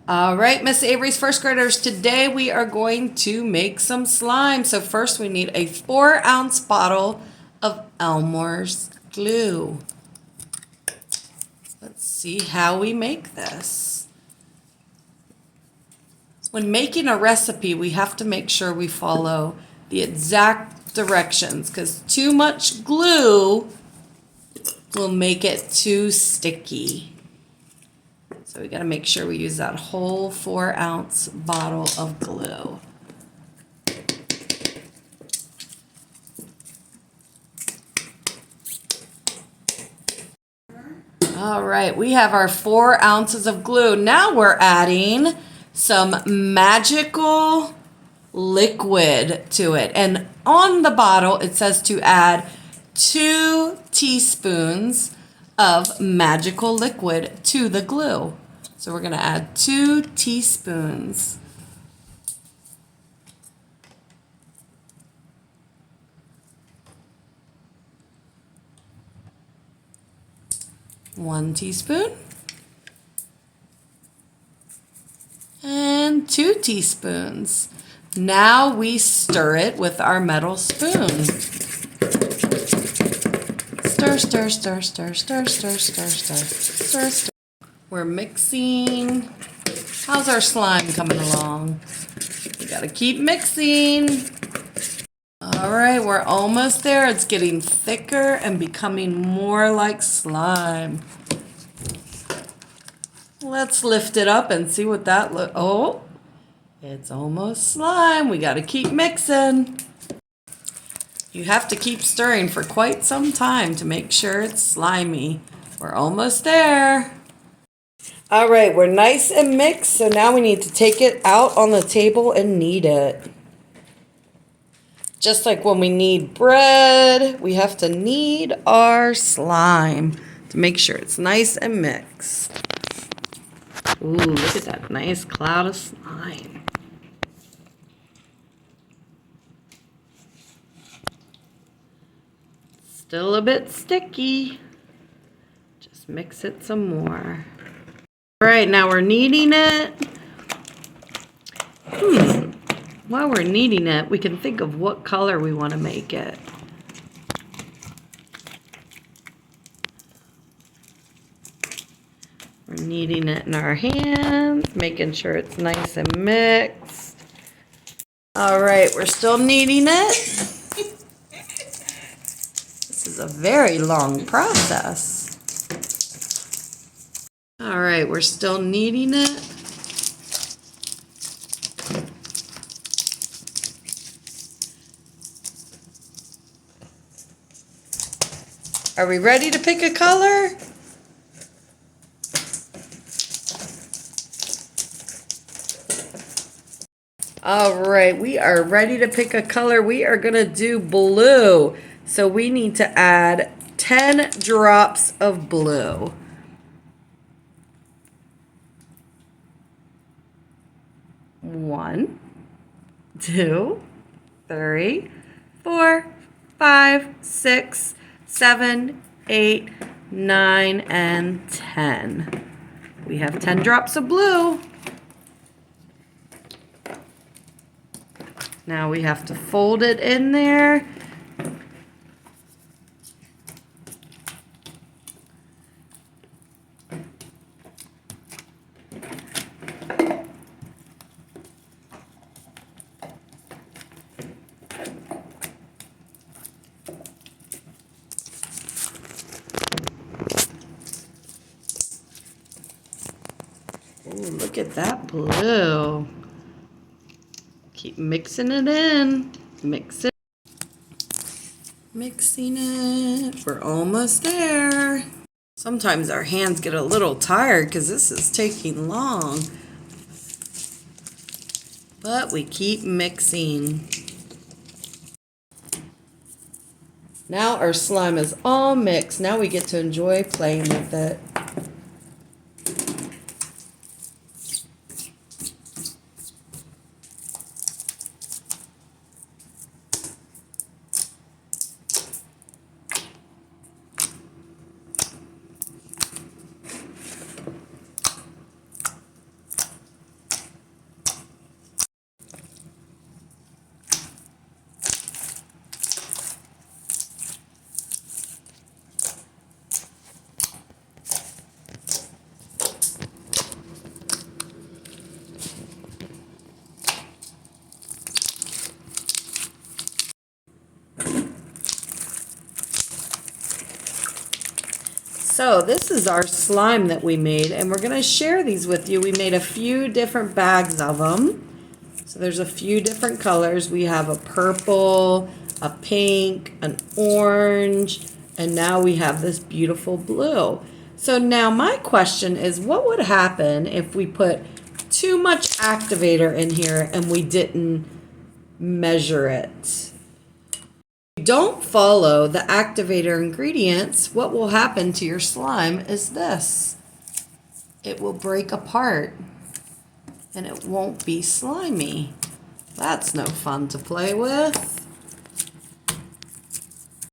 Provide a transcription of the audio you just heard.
All right, Miss Avery's first graders, today we are going to make some slime. So first we need a 4-ounce bottle of Elmer's glue. Let's see how we make this. When making a recipe, we have to make sure we follow the exact directions because too much glue will make it too sticky. So we got to make sure we use that whole 4-ounce bottle of glue. All right, we have our 4 ounces of glue. Now we're adding some magical liquid to it. And on the bottle, it says to add 2 teaspoons of magical liquid to the glue. So we're going to add 2 teaspoons. One teaspoon. And 2 teaspoons. Now we stir it with our metal spoon. Stir, stir, stir, stir, stir, stir, stir, stir, stir, stir. We're mixing. How's our slime coming along? We gotta keep mixing. All right, we're almost there. It's getting thicker and becoming more like slime. Let's lift it up and see what that looks. Oh, it's almost slime. We gotta keep mixing. You have to keep stirring for quite some time to make sure it's slimy. We're almost there. All right, we're nice and mixed, so now we need to take it out on the table and knead it. Just like when we knead bread, we have to knead our slime to make sure it's nice and mixed. Ooh, look at that nice cloud of slime. Still a bit sticky. Just mix it some more. All right, now we're kneading it. While we're kneading it, we can think of what color we want to make it. We're kneading it in our hands, making sure it's nice and mixed. All right, we're still kneading it. This is a very long process. All right, we're still kneading it. Are we ready to pick a color? All right, we are ready to pick a color. We are gonna do blue. So we need to add 10 drops of blue. 1, 2, 3, 4, 5, 6, 7, 8, 9, and 10. We have 10 drops of blue. Now we have to fold it in there. Ooh, look at that blue. Keep mixing it in. Mix it. Mixing it. We're almost there. Sometimes our hands get a little tired because this is taking long. But we keep mixing. Now our slime is all mixed. Now we get to enjoy playing with it. So this is our slime that we made, and we're going to share these with you. We made a few different bags of them. So there's a few different colors. We have a purple, a pink, an orange, and now we have this beautiful blue. So now my question is, what would happen if we put too much activator in here and we didn't measure it? If you don't follow the activator ingredients, what will happen to your slime is this. It will break apart and it won't be slimy. That's no fun to play with.